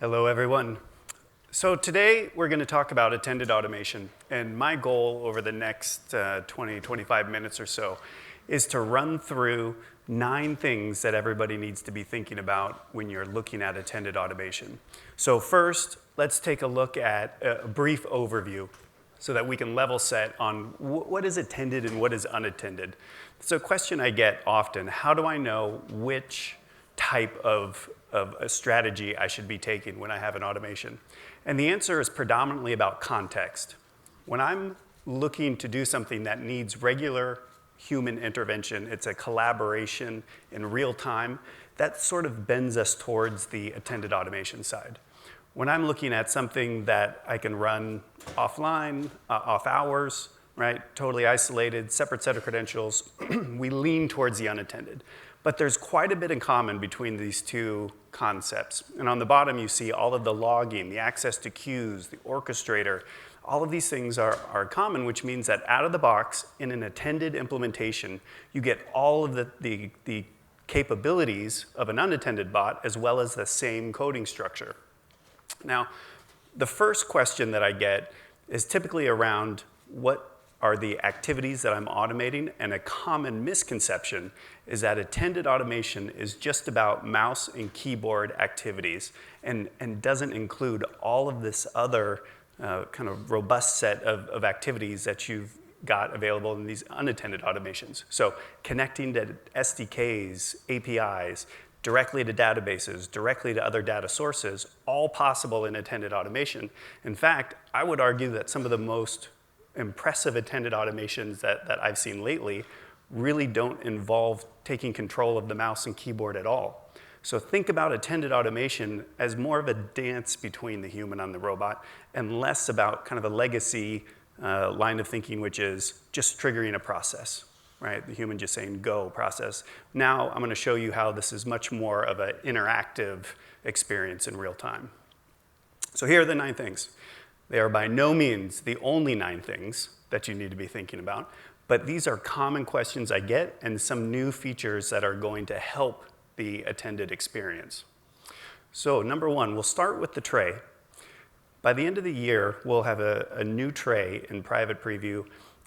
Hello, everyone. So today we're going to talk about attended automation. And my goal over the next 20, 25 minutes or so is to run through 9 things that everybody needs to be thinking about when you're looking at attended automation. So first, let's take a look at a brief overview so that we can level set on what is attended and what is unattended. It's a question I get often. How do I know which type of a strategy I should be taking when I have an automation? And the answer is predominantly about context. When I'm looking to do something that needs regular human intervention, it's a collaboration in real time, that sort of bends us towards the attended automation side. When I'm looking at something that I can run offline, off hours, right, totally isolated, separate set of credentials, we lean towards the unattended. But there's quite a bit in common between these two concepts. And on the bottom, you see all of the logging, the access to queues, the orchestrator. All of these things are common, which means that out of the box, in an attended implementation, you get all of the capabilities of an unattended bot, as well as the same coding structure. Now, the first question that I get is typically around what are the activities that I'm automating, and a common misconception is that attended automation is just about mouse and keyboard activities and doesn't include all of this other kind of robust set of activities that you've got available in these unattended automations. So connecting to SDKs, APIs, directly to databases, directly to other data sources, all possible in attended automation. In fact, I would argue that some of the most impressive attended automations that I've seen lately really don't involve taking control of the mouse and keyboard at all. So think about attended automation as more of a dance between the human and the robot, and less about kind of a legacy line of thinking, which is just triggering a process, right? The human just saying, go, process. Now I'm going to show you how this is much more of an interactive experience in real time. So here are the 9 things. They are by no means the only 9 things that you need to be thinking about, but these are common questions I get and some new features that are going to help the attended experience. So number 1, we'll start with the tray. By the end of the year, we'll have a new tray in private preview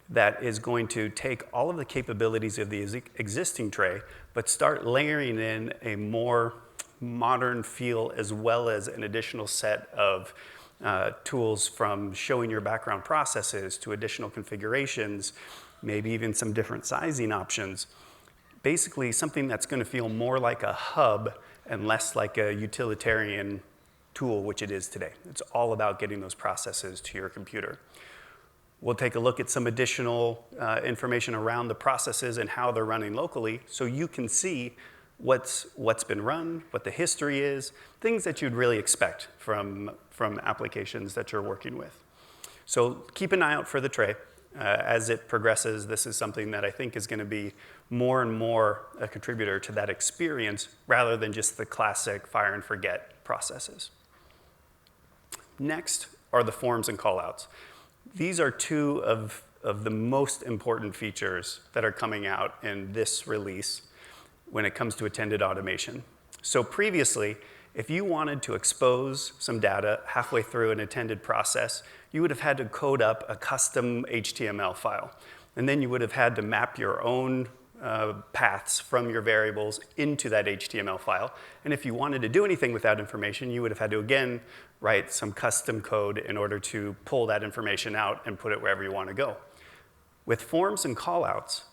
that is going to take all of the capabilities of the existing tray, but start layering in a more modern feel, as well as an additional set of tools, from showing your background processes to additional configurations, maybe even some different sizing options. Basically, something that's going to feel more like a hub and less like a utilitarian tool, which it is today. It's all about getting those processes to your computer. We'll take a look at some additional information around the processes and how they're running locally, so you can see what's been run, what the history is, things that you'd really expect from applications that you're working with. So keep an eye out for the tray. As it progresses, this is something that I think is going to be more and more a contributor to that experience, rather than just the classic fire and forget processes. Next are the forms and callouts. These are 2 of the most important features that are coming out in this release when it comes to attended automation. So previously, if you wanted to expose some data halfway through an attended process, you would have had to code up a custom HTML file. And then you would have had to map your own paths from your variables into that HTML file. And if you wanted to do anything with that information, you would have had to, again, write some custom code in order to pull that information out and put it wherever you want to go. With forms and callouts,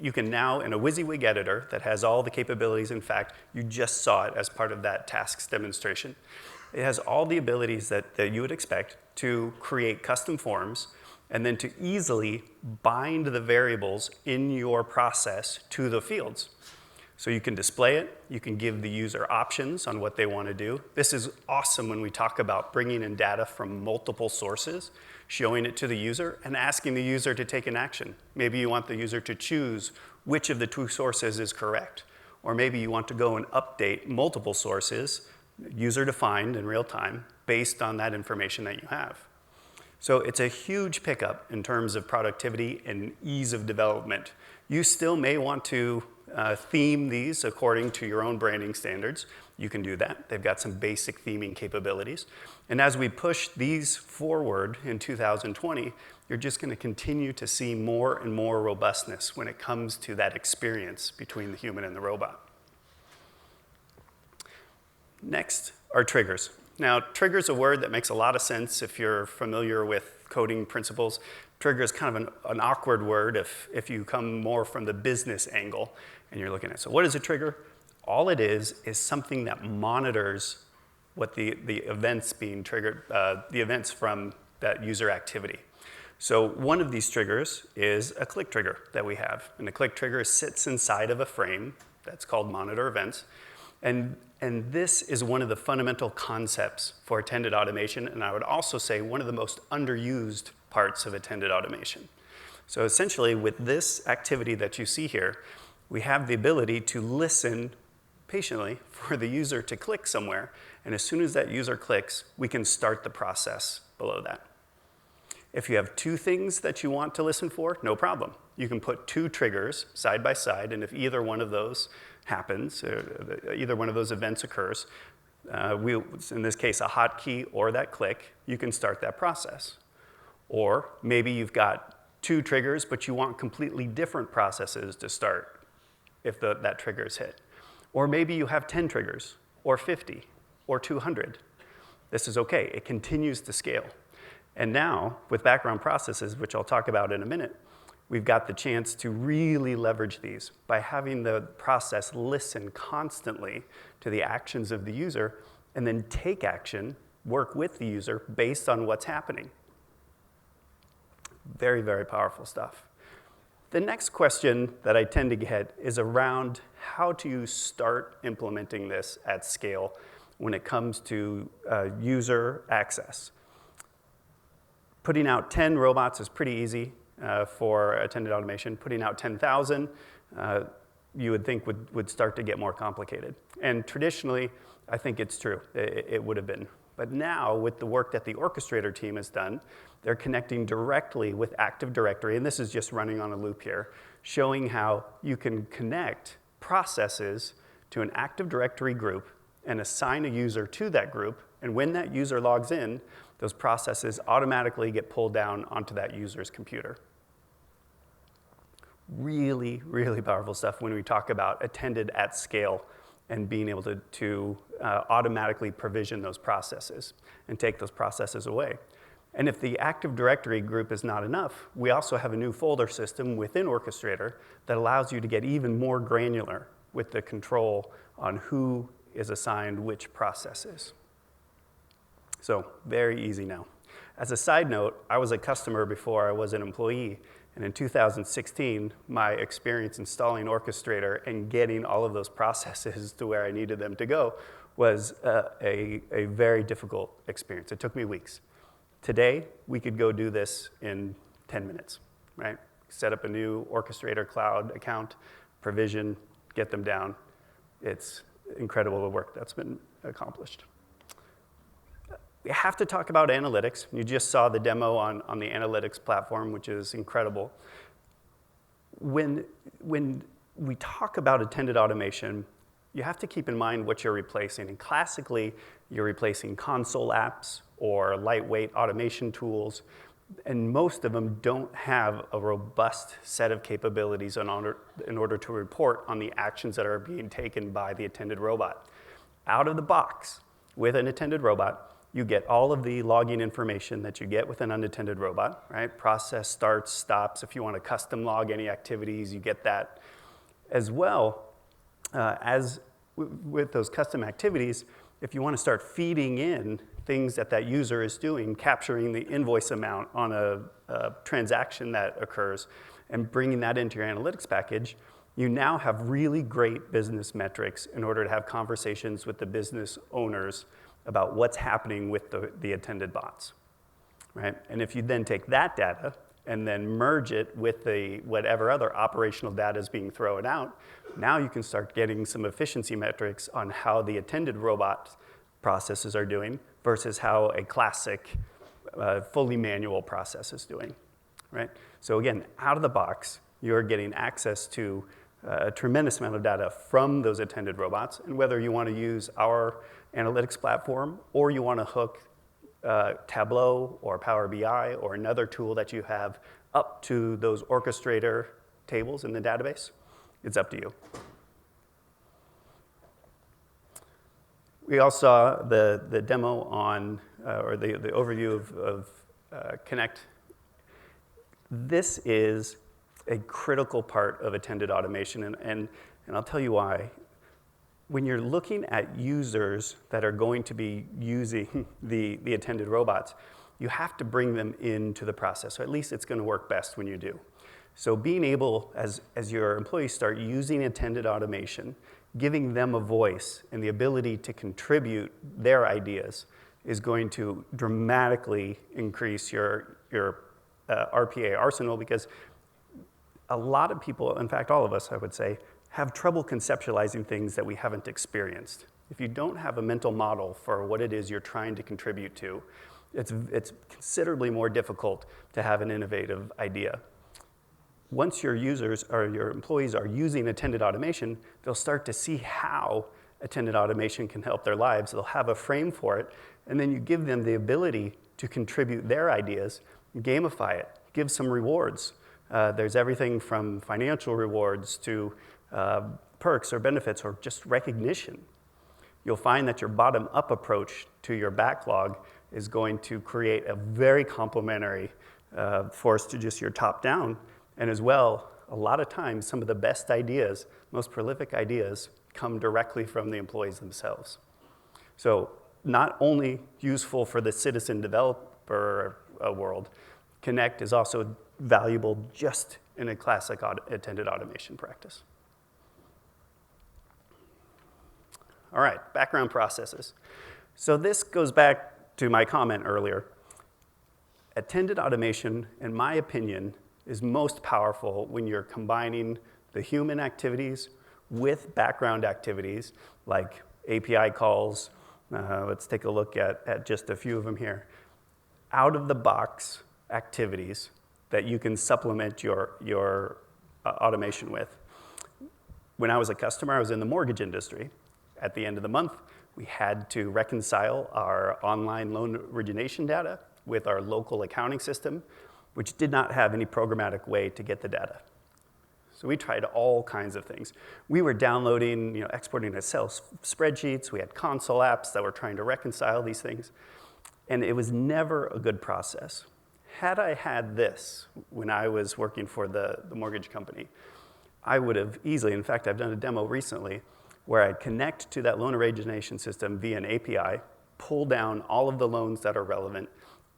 you can now, in a WYSIWYG editor that has all the capabilities, in fact, you just saw it as part of that tasks demonstration. It has all the abilities that you would expect to create custom forms, and then to easily bind the variables in your process to the fields. So you can display it, you can give the user options on what they want to do. This is awesome when we talk about bringing in data from multiple sources, showing it to the user, and asking the user to take an action. Maybe you want the user to choose which of the 2 sources is correct. Or maybe you want to go and update multiple sources, user-defined in real time, based on that information that you have. So it's a huge pickup in terms of productivity and ease of development. You still may want to theme these according to your own branding standards, you can do that. They've got some basic theming capabilities. And as we push these forward in 2020, you're just going to continue to see more and more robustness when it comes to that experience between the human and the robot. Next are triggers. Now, trigger is a word that makes a lot of sense if you're familiar with coding principles. Trigger is kind of an awkward word if you come more from the business angle and you're looking at, so what is a trigger? All it is something that monitors what the events being triggered, the events from that user activity. So one of these triggers is a click trigger that we have. And the click trigger sits inside of a frame that's called monitor events. And this is one of the fundamental concepts for attended automation, and I would also say one of the most underused parts of attended automation. So essentially, with this activity that you see here, we have the ability to listen patiently for the user to click somewhere, and as soon as that user clicks, we can start the process below that. If you have two things that you want to listen for, no problem. You can put two triggers side by side, and if either one of those happens, either one of those events occurs, in this case a hotkey or that click, you can start that process. Or maybe you've got two triggers, but you want completely different processes to start if that trigger is hit. Or maybe you have 10 triggers, or 50, or 200. This is okay. It continues to scale. And now, with background processes, which I'll talk about in a minute, we've got the chance to really leverage these by having the process listen constantly to the actions of the user and then take action, work with the user based on what's happening. Very, very powerful stuff. The next question that I tend to get is around how to start implementing this at scale when it comes to user access. Putting out 10 robots is pretty easy for attended automation. Putting out 10,000, you would think would start to get more complicated. And traditionally, I think it's true. It would have been. But now, with the work that the orchestrator team has done, they're connecting directly with Active Directory, and this is just running on a loop here, showing how you can connect processes to an Active Directory group and assign a user to that group, and when that user logs in, those processes automatically get pulled down onto that user's computer. Really, really powerful stuff when we talk about attended at scale and being able to automatically provision those processes and take those processes away. And if the Active Directory group is not enough, we also have a new folder system within Orchestrator that allows you to get even more granular with the control on who is assigned which processes. So very easy now. As a side note, I was a customer before I was an employee, and in 2016, my experience installing Orchestrator and getting all of those processes to where I needed them to go was a very difficult experience. It took me weeks. Today, we could go do this in 10 minutes, right? Set up a new Orchestrator cloud account, provision, get them down. It's incredible the work that's been accomplished. We have to talk about analytics. You just saw the demo on the analytics platform, which is incredible. When we talk about attended automation, you have to keep in mind what you're replacing. And classically, you're replacing console apps or lightweight automation tools, and most of them don't have a robust set of capabilities in order to report on the actions that are being taken by the attended robot. Out of the box, with an attended robot, you get all of the logging information that you get with an unattended robot, right? Process starts, stops. If you want to custom log any activities, you get that. As well as with those custom activities, if you want to start feeding in things that user is doing, capturing the invoice amount on a transaction that occurs, and bringing that into your analytics package, you now have really great business metrics in order to have conversations with the business owners about what's happening with the attended bots, right? And if you then take that data and then merge it with whatever other operational data is being thrown out, now you can start getting some efficiency metrics on how the attended robot processes are doing versus how a classic fully manual process is doing, right? So again, out of the box, you're getting access to a tremendous amount of data from those attended robots. And whether you want to use our analytics platform or you want to hook Tableau or Power BI or another tool that you have up to those orchestrator tables in the database, it's up to you. We all saw the demo on, or the overview of Connect. This is a critical part of attended automation, and I'll tell you why. When you're looking at users that are going to be using the attended robots, you have to bring them into the process, so at least it's going to work best when you do. So being able, as your employees start using attended automation, giving them a voice and the ability to contribute their ideas is going to dramatically increase your RPA arsenal, because a lot of people, in fact all of us I would say, have trouble conceptualizing things that we haven't experienced. If you don't have a mental model for what it is you're trying to contribute to, it's considerably more difficult to have an innovative idea. Once your users or your employees are using attended automation, they'll start to see how attended automation can help their lives. They'll have a frame for it, and then you give them the ability to contribute their ideas, gamify it, give some rewards. There's everything from financial rewards to perks or benefits or just recognition. You'll find that your bottom-up approach to your backlog is going to create a very complementary force to just your top-down. And as well, a lot of times, some of the best ideas, most prolific ideas, come directly from the employees themselves. So not only useful for the citizen developer world, Connect is also valuable just in a classic attended automation practice. All right, background processes. So this goes back to my comment earlier. Attended automation, in my opinion, is most powerful when you're combining the human activities with background activities like API calls. Let's take a look at just a few of them here. Out-of-the-box activities that you can supplement your automation with. When I was a customer, I was in the mortgage industry. At the end of the month, we had to reconcile our online loan origination data with our local accounting system, which did not have any programmatic way to get the data. So we tried all kinds of things. We were downloading, exporting Excel spreadsheets. We had console apps that were trying to reconcile these things. And it was never a good process. Had I had this when I was working for the mortgage company, I would have easily, in fact, I've done a demo recently where I'd connect to that loan origination system via an API, pull down all of the loans that are relevant,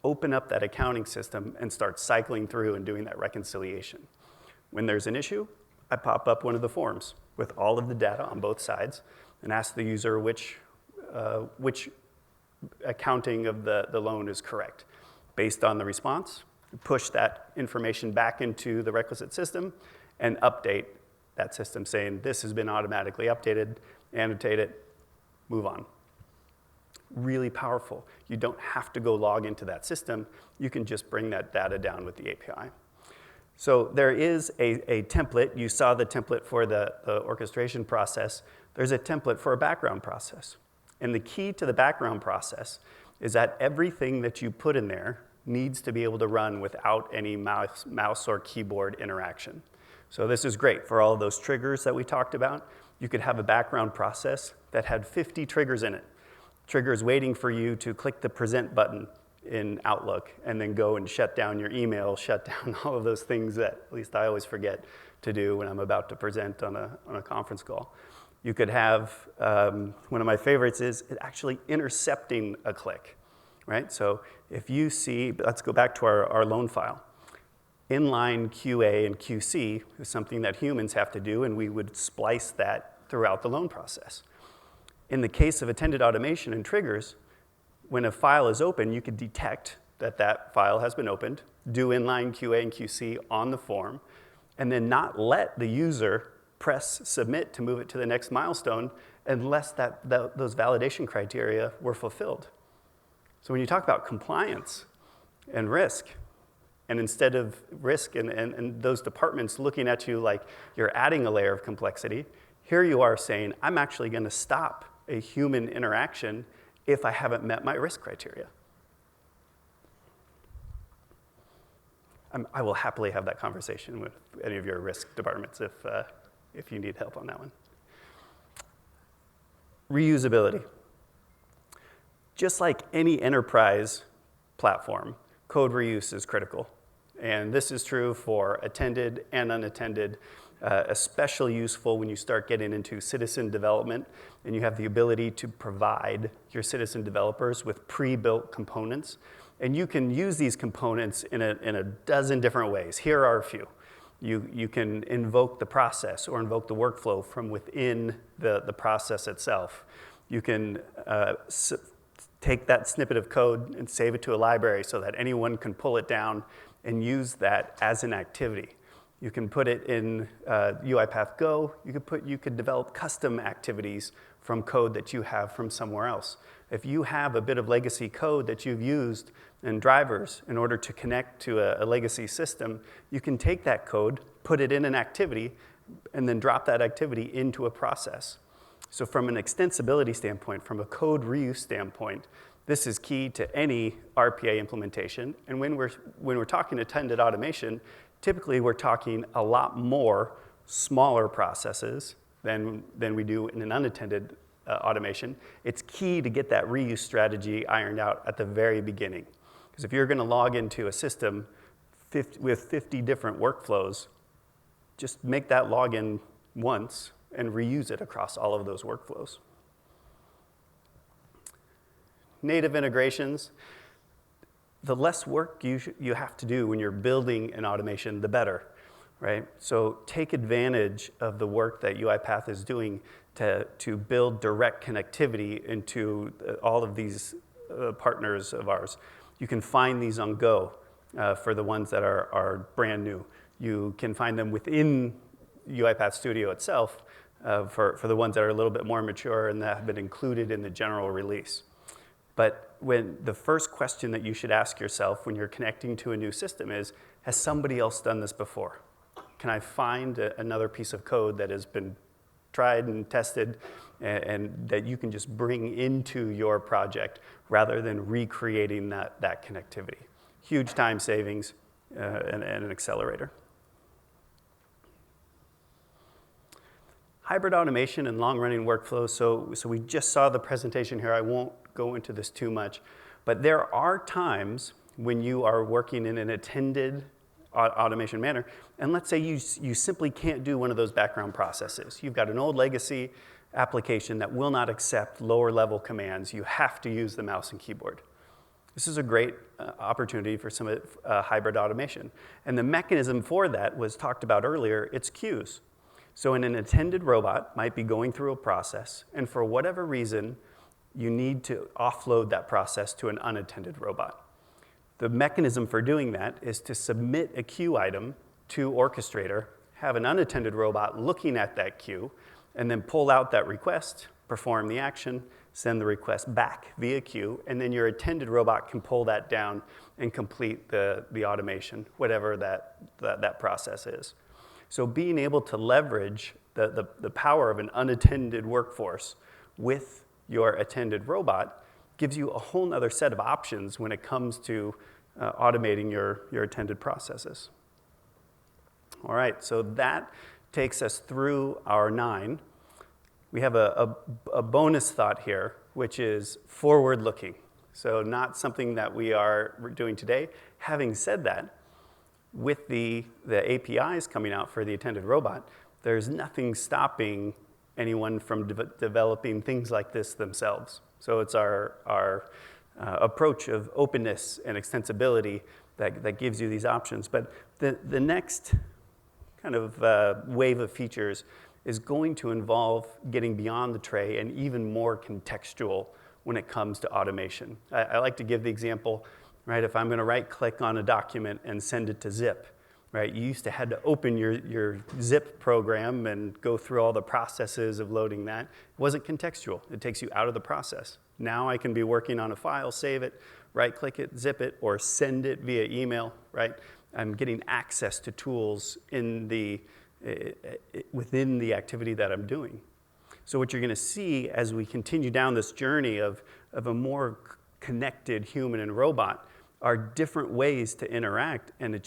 open up that accounting system, and start cycling through and doing that reconciliation. When there's an issue, I pop up one of the forms with all of the data on both sides and ask the user which accounting of the loan is correct. Based on the response, push that information back into the requisite system and update that system saying this has been automatically updated, annotate it, move on. Really powerful. You don't have to go log into that system. You can just bring that data down with the API. So there is a template. You saw the template for the orchestration process. There's a template for a background process. And the key to the background process is that everything that you put in there needs to be able to run without any mouse or keyboard interaction. So this is great for all of those triggers that we talked about. You could have a background process that had 50 triggers in it. Triggers waiting for you to click the present button in Outlook and then go and shut down your email, shut down all of those things that at least I always forget to do when I'm about to present on a conference call. You could have, one of my favorites is actually intercepting a click, right? So if you see, let's go back to our loan file. Inline QA and QC is something that humans have to do, and we would splice that throughout the loan process. In the case of attended automation and triggers, when a file is open, you could detect that that file has been opened, do inline QA and QC on the form, and then not let the user press submit to move it to the next milestone unless those validation criteria were fulfilled. So when you talk about compliance and risk, And instead of risk and those departments looking at you like you're adding a layer of complexity, here you are saying, I'm actually going to stop a human interaction if I haven't met my risk criteria. I will happily have that conversation with any of your risk departments if you need help on that one. Reusability. Just like any enterprise platform, code reuse is critical. And this is true for attended and unattended, especially useful when you start getting into citizen development and you have the ability to provide your citizen developers with pre-built components. And you can use these components in a dozen different ways. Here are a few. You can invoke the process or invoke the workflow from within the process itself. You can take that snippet of code and save it to a library so that anyone can pull it down and use that as an activity. You can put it in UiPath Go. You could develop custom activities from code that you have from somewhere else. If you have a bit of legacy code that you've used in drivers in order to connect to a legacy system, you can take that code, put it in an activity, and then drop that activity into a process. So from an extensibility standpoint, from a code reuse standpoint, this is key to any RPA implementation. And when we're talking attended automation, typically we're talking a lot more smaller processes than we do in an unattended automation. It's key to get that reuse strategy ironed out at the very beginning. Because if you're going to log into a system with 50 different workflows, just make that login once and reuse it across all of those workflows. Native integrations. The less work you have to do when you're building an automation, the better, right? So take advantage of the work that UiPath is doing to build direct connectivity into all of these partners of ours. You can find these on Go for the ones that are brand new. You can find them within UiPath Studio itself for the ones that are a little bit more mature and that have been included in the general release. But when the first question that you should ask yourself when you're connecting to a new system is, has somebody else done this before? Can I find another piece of code that has been tried and tested and that you can just bring into your project rather than recreating that connectivity? Huge time savings and an accelerator. Hybrid automation and long-running workflows. So we just saw the presentation here. I won't go into this too much. But there are times when you are working in an attended automation manner, and let's say you simply can't do one of those background processes. You've got an old legacy application that will not accept lower-level commands. You have to use the mouse and keyboard. This is a great opportunity for some hybrid automation. And the mechanism for that was talked about earlier. It's queues. So an attended robot might be going through a process, and for whatever reason, you need to offload that process to an unattended robot. The mechanism for doing that is to submit a queue item to Orchestrator, have an unattended robot looking at that queue, and then pull out that request, perform the action, send the request back via queue, and then your attended robot can pull that down and complete the automation, whatever that process is. So being able to leverage the power of an unattended workforce with your attended robot gives you a whole other set of options when it comes to automating your attended processes. All right, so that takes us through our 9. We have a bonus thought here, which is forward-looking. So not something that we are doing today. Having said that, with the APIs coming out for the attended robot, there's nothing stopping anyone from developing things like this themselves. So it's our approach of openness and extensibility that gives you these options. But the next kind of wave of features is going to involve getting beyond the tray and even more contextual when it comes to automation. I like to give the example, right? If I'm going to right-click on a document and send it to zip, right? You used to have to open your zip program and go through all the processes of loading that. It wasn't contextual. It takes you out of the process. Now I can be working on a file, save it, right-click it, zip it, or send it via email, right? I'm getting access to tools within the activity that I'm doing. So what you're going to see as we continue down this journey of a more connected human and robot are different ways to interact and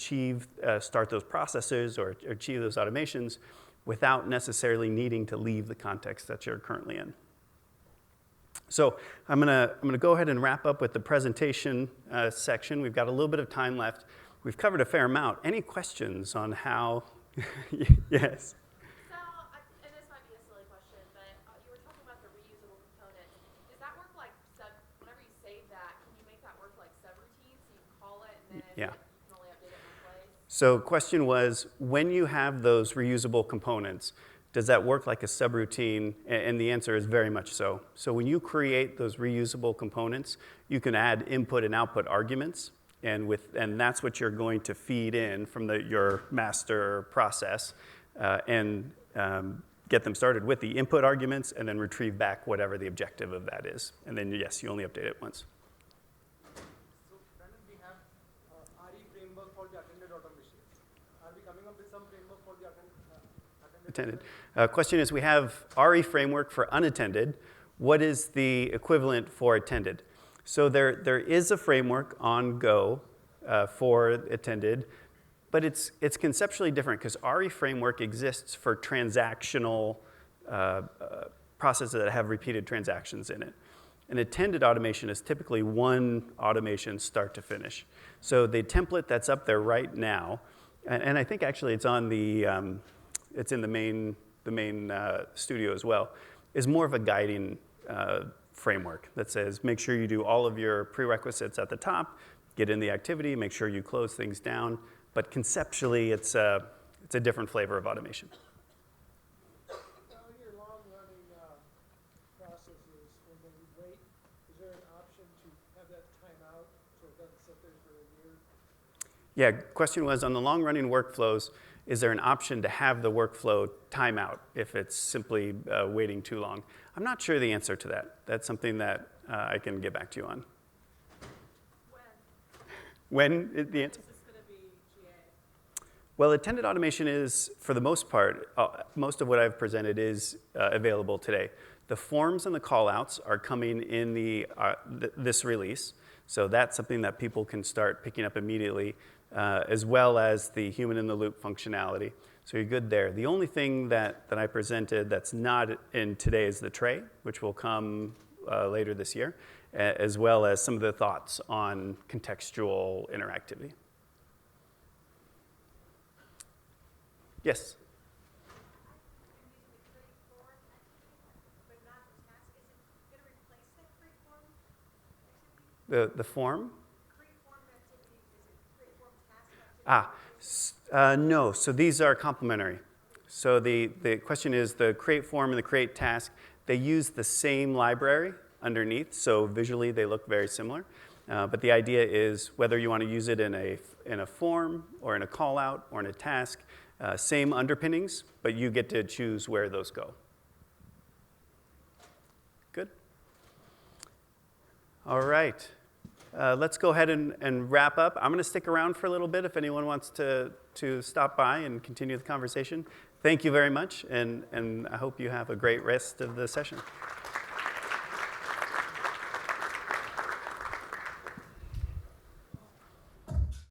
start those processes or achieve those automations without necessarily needing to leave the context that you're currently in. So I'm gonna go ahead and wrap up with the presentation section. We've got a little bit of time left. We've covered a fair amount. Any questions on how? Yes. So, and this might be a silly question, but you were talking about the reusable components. Does that work like whenever you save that? Can you make that work like subroutines? So you can call it and then you can only update it in one place. So question was, when you have those reusable components, does that work like a subroutine? And the answer is very much so. So when you create those reusable components, you can add input and output arguments, and that's what you're going to feed in from your master process, and get them started with the input arguments, and then retrieve back whatever the objective of that is. And then yes, you only update it once. So Brandon, we have RE framework for the attended automation. Are we coming up with some framework for the attended? Question is, we have RE framework for unattended. What is the equivalent for attended? So there is a framework on Go for attended, but it's conceptually different because RE framework exists for transactional processes that have repeated transactions in it. An attended automation is typically one automation start to finish. So the template that's up there right now, and I think actually it's on it's in the main studio as well, is more of a guiding framework that says make sure you do all of your prerequisites at the top, get in the activity, make sure you close things down. But conceptually, it's a different flavor of automation. Your long-running processes, when you wait, is there an option to have that timeout so it doesn't sit there for a year? Yeah, question was on the long-running workflows, is there an option to have the workflow timeout if it's simply waiting too long? I'm not sure the answer to that. That's something that I can get back to you on. When is the answer? Is this going to be GA? Well, attended automation is, for the most part, most of what I've presented is available today. The forms and the callouts are coming in this release. So that's something that people can start picking up immediately, as well as the human-in-the-loop functionality. So you're good there. The only thing that I presented that's not in today is the tray, which will come later this year, as well as some of the thoughts on contextual interactivity. Yes? The form? No, so these are complementary. So the question is the create form and the create task, they use the same library underneath, so visually they look very similar. But the idea is whether you want to use it in a form or in a call out or in a task, same underpinnings, but you get to choose where those go. Good? All right. Let's go ahead and wrap up. I'm going to stick around for a little bit if anyone wants to stop by and continue the conversation. Thank you very much, and I hope you have a great rest of the session.